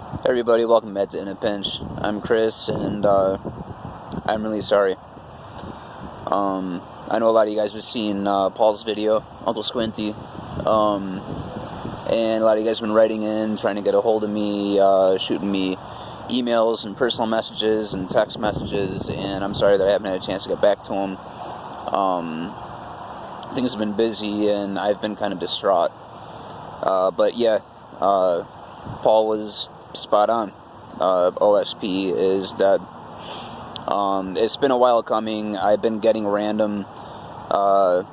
Hey everybody, welcome back to In a Pinch. I'm Chris, and I'm really sorry. I know a lot of you guys have seen Paul's video, Uncle Squinty, and a lot of you guys have been writing in, trying to get a hold of me, shooting me emails and personal messages and text messages, and I'm sorry that I haven't had a chance to get back to them. Things have been busy, and I've been kind of distraught. But yeah, Paul was spot on. OSP is dead. It's been a while coming. I've been getting random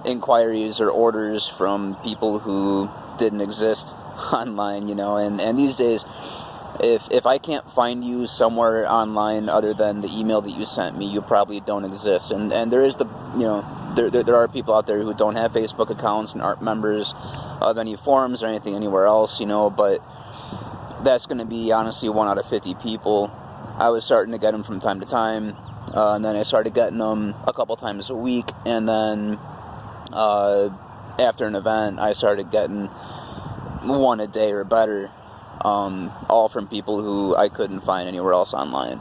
inquiries or orders from people who didn't exist online, and these days, if I can't find you somewhere online other than the email that you sent me, you probably don't exist. And there is there are people out there who don't have Facebook accounts and aren't members of any forums or anything anywhere else, but that's going to be honestly 1 out of 50 people. I was starting to get them from time to time, and then I started getting them a couple times a week, and then after an event I started getting one a day or better, all from people who I couldn't find anywhere else online.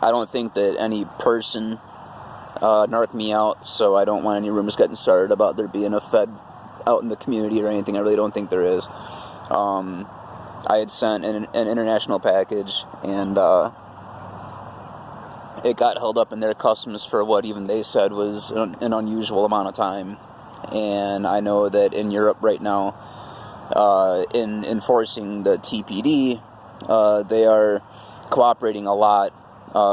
I don't think that any person narked me out, so I don't want any rumors getting started about there being a Fed out in the community or anything. I really don't think there is. I had sent an international package, and it got held up in their customs for what even they said was an unusual amount of time. And I know that in Europe right now, in enforcing the TPD, they are cooperating a lot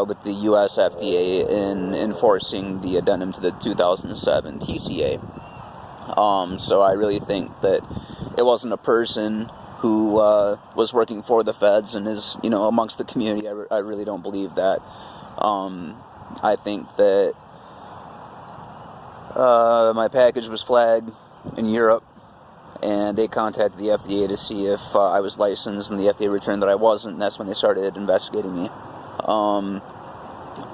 with the US FDA in enforcing the addendum to the 2007 TCA. So I really think that it wasn't a person who was working for the feds and is, amongst the community. I really don't believe that. I think that my package was flagged in Europe, and they contacted the FDA to see if I was licensed, and the FDA returned that I wasn't, and that's when they started investigating me.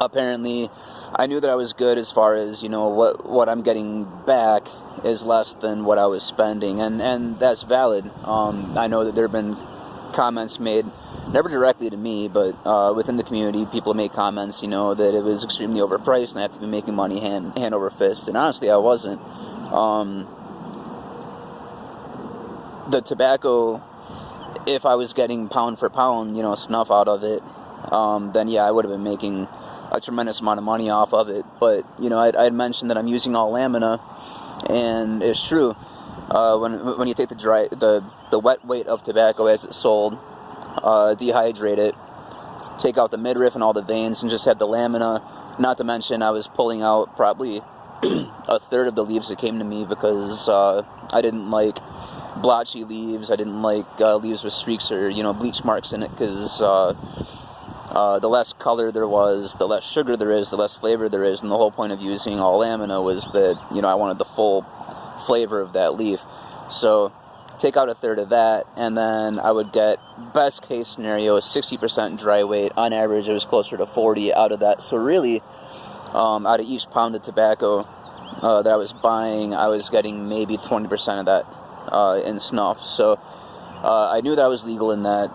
Apparently, I knew that I was good as far as, what I'm getting back is less than what I was spending, and that's valid. I know that there have been comments made, never directly to me, but within the community, people made comments, that it was extremely overpriced and I have to be making money hand over fist, and honestly, I wasn't. The tobacco, if I was getting pound for pound, snuff out of it, then yeah, I would have been making a tremendous amount of money off of it. But I'd mentioned that I'm using all lamina, and it's true. When you take the wet weight of tobacco as it's sold, dehydrate it, take out the midriff and all the veins, and just have the lamina. Not to mention, I was pulling out probably a third of the leaves that came to me because I didn't like blotchy leaves. I didn't like leaves with streaks or bleach marks in it, because the less color there was, the less sugar there is, the less flavor there is, and the whole point of using all lamina was that I wanted the full flavor of that leaf. So take out a third of that, and then I would get, best case scenario, 60% dry weight. On average, it was closer to 40 out of that. So really, out of each pound of tobacco that I was buying, I was getting maybe 20% of that in snuff. So I knew that I was legal in that.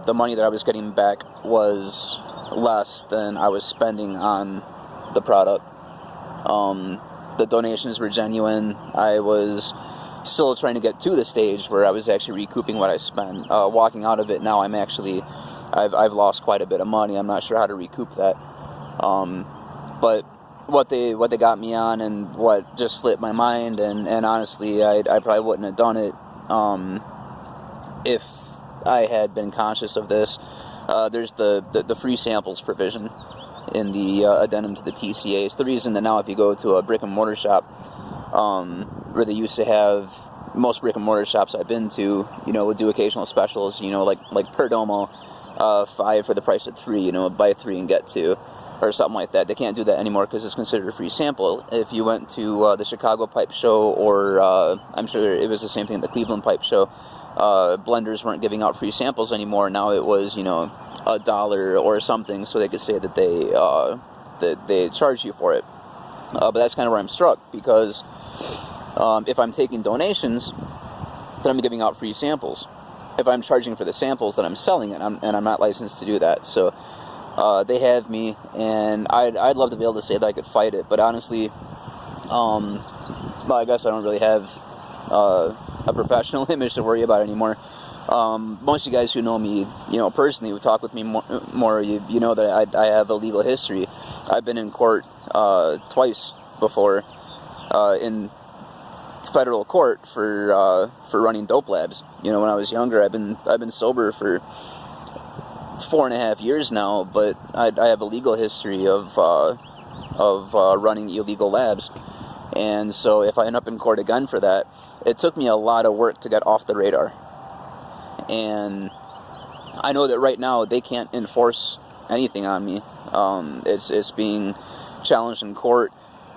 The money that I was getting back was less than I was spending on the product. The donations were genuine. I was still trying to get to the stage where I was actually recouping what I spent. Walking out of it now, I've lost quite a bit of money. I'm not sure how to recoup that. But what they got me on, and what just slipped my mind, and honestly, I probably wouldn't have done it if I had been conscious of this. There's the free samples provision in the addendum to the TCA. It's the reason that now if you go to a brick and mortar shop, where they used to have, most brick and mortar shops I've been to, would do occasional specials, like per domo, 5 for the price of 3, buy 3 and get 2, or something like that. They can't do that anymore because it's considered a free sample. If you went to the Chicago Pipe Show, or I'm sure it was the same thing at the Cleveland Pipe Show, blenders weren't giving out free samples anymore. Now it was, $1 or something, so they could say that they charge you for it. But that's kind of where I'm struck, because if I'm taking donations, then I'm giving out free samples. If I'm charging for the samples, then I'm selling it, and I'm not licensed to do that. So they have me, and I'd love to be able to say that I could fight it, but honestly, well, I guess I don't really have a professional image to worry about anymore. Most of you guys who know me, personally, who talk with me more, you know that I have a legal history. I've been in court twice before, in federal court for running dope labs. When I was younger, I've been sober for 4.5 years now, but I have a legal history of running illegal labs, and so if I end up in court again for that, it took me a lot of work to get off the radar. And I know that right now they can't enforce anything on me. It's being challenged in court,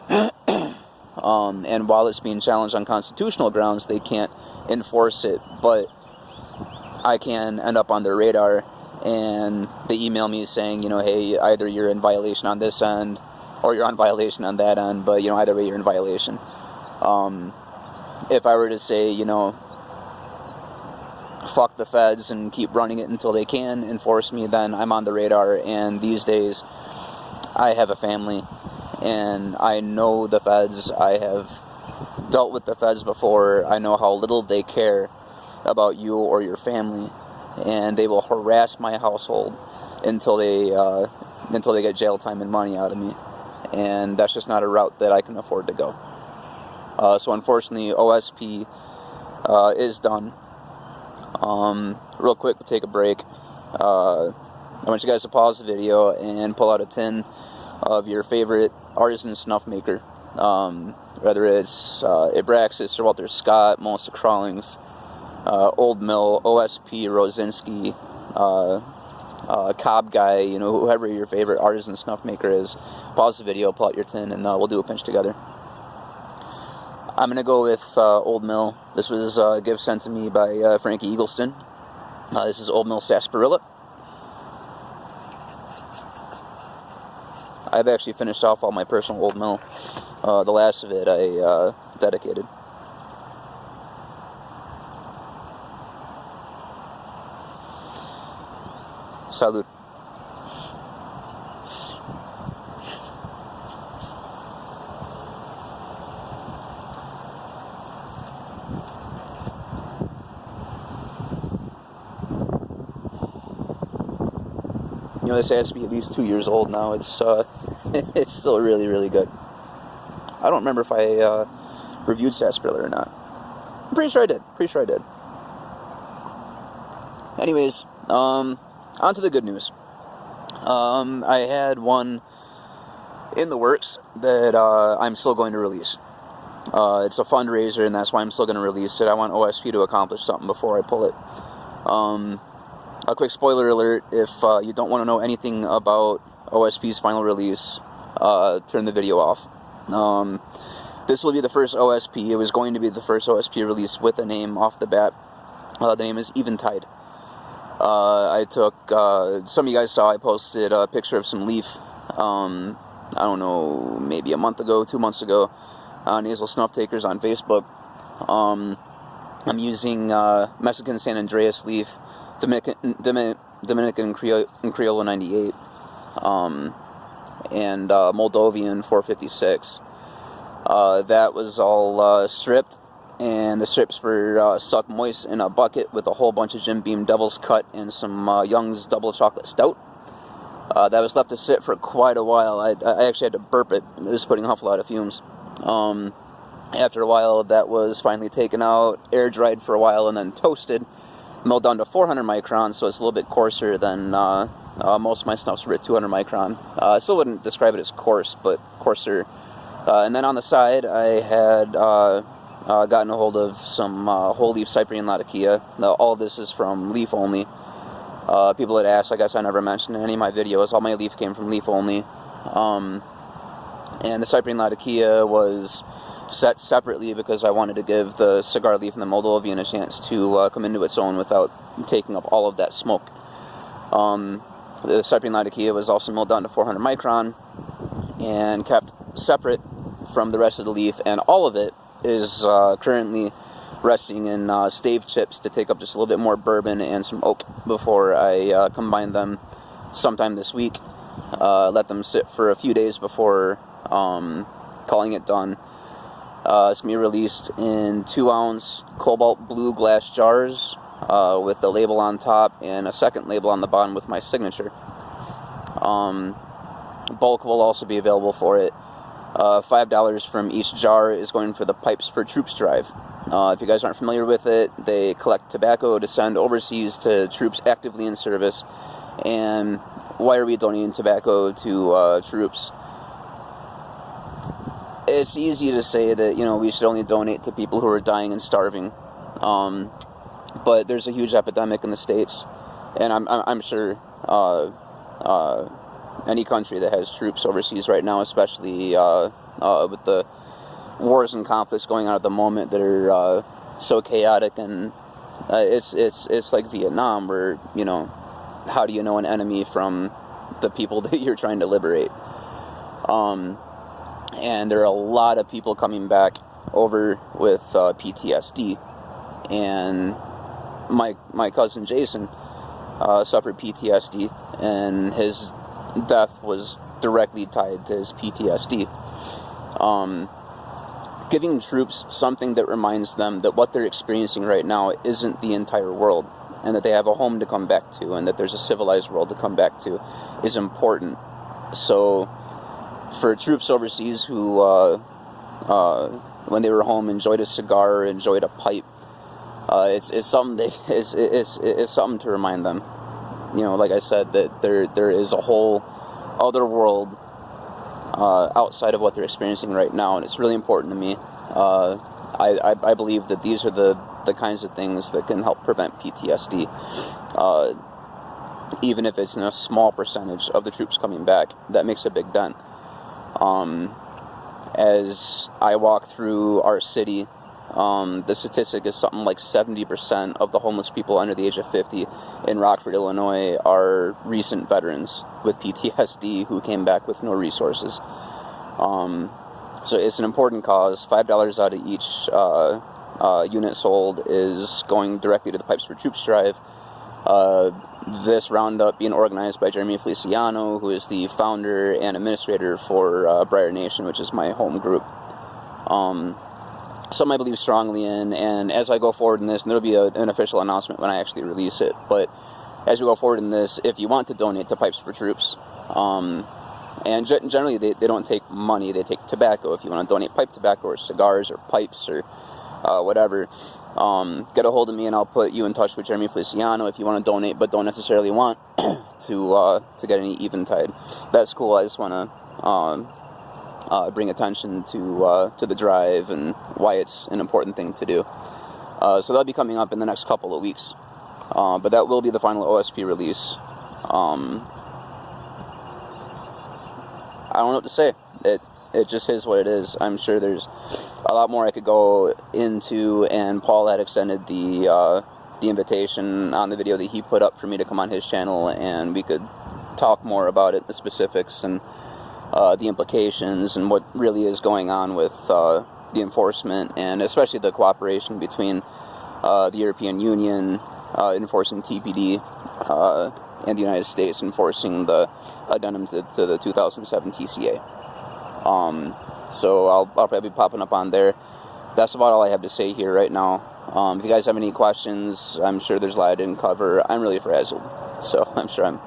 and while it's being challenged on constitutional grounds, they can't enforce it. But I can end up on their radar, and they email me saying, hey, either you're in violation on this end, or you're on violation on that end. But either way, you're in violation. If I were to say, fuck the feds and keep running it until they can enforce me, then I'm on the radar. And these days, I have a family, and I know the feds. I have dealt with the feds before. I know how little they care about you or your family, and they will harass my household until they get jail time and money out of me. And that's just not a route that I can afford to go. So unfortunately, OSP is done. Real quick, we'll take a break. I want you guys to pause the video and pull out a tin of your favorite artisan snuff maker. Whether it's Abraxas or Walter Scott, Melissa Crawlings, Old Mill, OSP, Rosinski, Cobb Guy, whoever your favorite artisan snuff maker is. Pause the video, pull out your tin, and we'll do a pinch together. I'm going to go with Old Mill. This was a gift sent to me by Frankie Eagleston. This is Old Mill Sarsaparilla. I've actually finished off all my personal Old Mill. The last of it I dedicated. Salud. This has to be at least 2 years old now. It's it's still really, really good. I don't remember if I reviewed sarsaparilla or not. I'm pretty sure I did. Anyways, on to the good news. I had one in the works that I'm still going to release. It's a fundraiser, and that's why I'm still going to release it. I want OSP to accomplish something before I pull it. A quick spoiler alert, if you don't want to know anything about OSP's final release, turn the video off. This will be the first OSP. It was going to be the first OSP release with a name off the bat. The name is Eventide. I took, some of you guys saw, I posted a picture of some leaf, I don't know, maybe a month ago, 2 months ago, Nasal Snuff Takers on Facebook. I'm using Mexican San Andreas leaf, Dominican Criollo 98, and Moldovan 456. That was all stripped, and the strips were stuck moist in a bucket with a whole bunch of Jim Beam Devil's Cut and some Young's Double Chocolate Stout. That was left to sit for quite a while. I actually had to burp it. It was putting off a lot of fumes. After a while, that was finally taken out, air dried for a while, and then toasted. Milled down to 400 microns, so it's a little bit coarser than most of my snuffs were at 200 micron. I still wouldn't describe it as coarse, but coarser. And then on the side, I had gotten a hold of some whole leaf Cyprian Latakia. Now, all of this is from leaf only. People had asked, I guess I never mentioned in any of my videos, all my leaf came from leaf only. And the Cyprian Latakia was set separately because I wanted to give the cigar leaf and the Moldovan a chance to come into its own without taking up all of that smoke. The Cyprian Latakia was also milled down to 400 micron and kept separate from the rest of the leaf, and all of it is currently resting in stave chips to take up just a little bit more bourbon and some oak before I combine them sometime this week. Let them sit for a few days before calling it done. It's going to be released in 2-ounce cobalt blue glass jars with a label on top and a second label on the bottom with my signature. Bulk will also be available for it. $5 from each jar is going for the Pipes for Troops drive. If you guys aren't familiar with it, they collect tobacco to send overseas to troops actively in service. And why are we donating tobacco to troops? It's easy to say that, we should only donate to people who are dying and starving. But there's a huge epidemic in the States, and I'm sure any country that has troops overseas right now, especially with the wars and conflicts going on at the moment that are so chaotic, and it's like Vietnam, where how do you know an enemy from the people that you're trying to liberate? And there are a lot of people coming back over with PTSD, and my cousin Jason suffered PTSD, and his death was directly tied to his PTSD. Giving troops something that reminds them that what they're experiencing right now isn't the entire world, and that they have a home to come back to, and that there's a civilized world to come back to, is important. So for troops overseas who when they were home enjoyed a cigar or enjoyed a pipe, it's something it's something to remind them, like I said, that there is a whole other world outside of what they're experiencing right now, and it's really important to me. I believe that these are the kinds of things that can help prevent PTSD, even if it's in a small percentage of the troops coming back. That makes a big dent. As I walk through our city, the statistic is something like 70% of the homeless people under the age of 50 in Rockford, Illinois, are recent veterans with PTSD who came back with no resources. So it's an important cause. $5 out of each unit sold is going directly to the Pipes for Troops drive. This roundup being organized by Jeremy Feliciano, who is the founder and administrator for Briar Nation, which is my home group. Something I believe strongly in, and as I go forward in this, and there'll be an official announcement when I actually release it, but as we go forward in this, if you want to donate to Pipes for Troops, and generally they don't take money, they take tobacco. If you want to donate pipe tobacco or cigars or pipes or whatever, get a hold of me and I'll put you in touch with Jeremy Feliciano if you want to donate but don't necessarily want to get any eventide. That's cool. I just want to bring attention to the drive and why it's an important thing to do. So that'll be coming up in the next couple of weeks. But that will be the final OSP release. I don't know what to say. It just is what it is. I'm sure there's a lot more I could go into, and Paul had extended the invitation on the video that he put up for me to come on his channel, and we could talk more about it, the specifics, and the implications, and what really is going on with the enforcement, and especially the cooperation between the European Union enforcing TPD and the United States enforcing the addendum to the 2007 TCA. So I'll probably be popping up on there. That's about all I have to say here right now. If you guys have any questions, I'm sure there's a lot I didn't cover. I'm really frazzled, so I'm sure I'm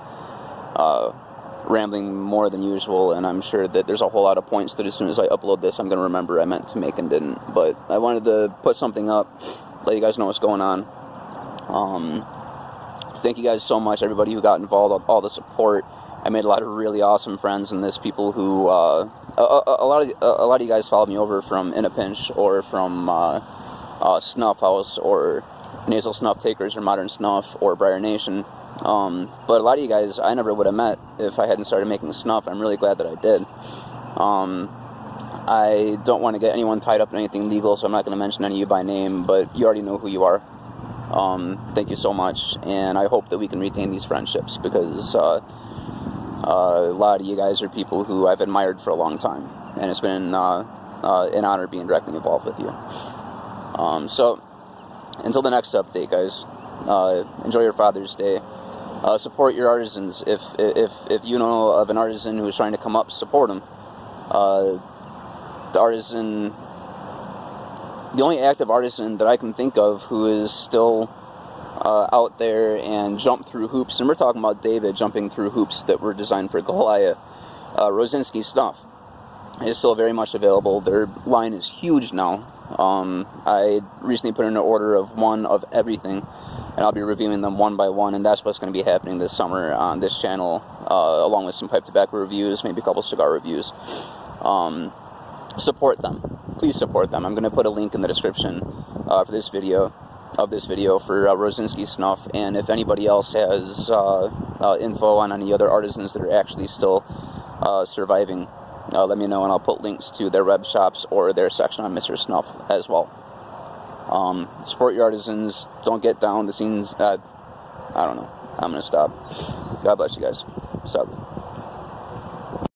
rambling more than usual, and I'm sure that there's a whole lot of points that as soon as I upload this, I'm going to remember I meant to make and didn't. But I wanted to put something up, let you guys know what's going on. Thank you guys so much, everybody who got involved, all the support. I made a lot of really awesome friends in this. People who a lot of you guys followed me over from In a Pinch or from Snuff House or Nasal Snuff Takers or Modern Snuff or Briar Nation. But a lot of you guys I never would have met if I hadn't started making snuff. I'm really glad that I did. I don't want to get anyone tied up in anything legal, so I'm not going to mention any of you by name, but you already know who you are. Thank you so much, and I hope that we can retain these friendships, because a lot of you guys are people who I've admired for a long time, and it's been an honor being directly involved with you. So until the next update, guys, enjoy your Father's Day. Support your artisans. If you know of an artisan who is trying to come up, support them. The only active artisan that I can think of who is still out there and jump through hoops, and we're talking about David jumping through hoops that were designed for Goliath. Rosinski Snuff is still very much available. Their line is huge now. I recently put in an order of one of everything, and I'll be reviewing them one by one, and that's what's going to be happening this summer on this channel, along with some pipe tobacco reviews, maybe a couple cigar reviews. Support them. Please support them. I'm going to put a link in the description for this video for Rosinski Snuff, and if anybody else has info on any other artisans that are actually still surviving, let me know, and I'll put links to their web shops or their section on Mr. Snuff as well. Support your artisans. Don't get down the scenes. I don't know. I'm going to stop. God bless you guys. Stop.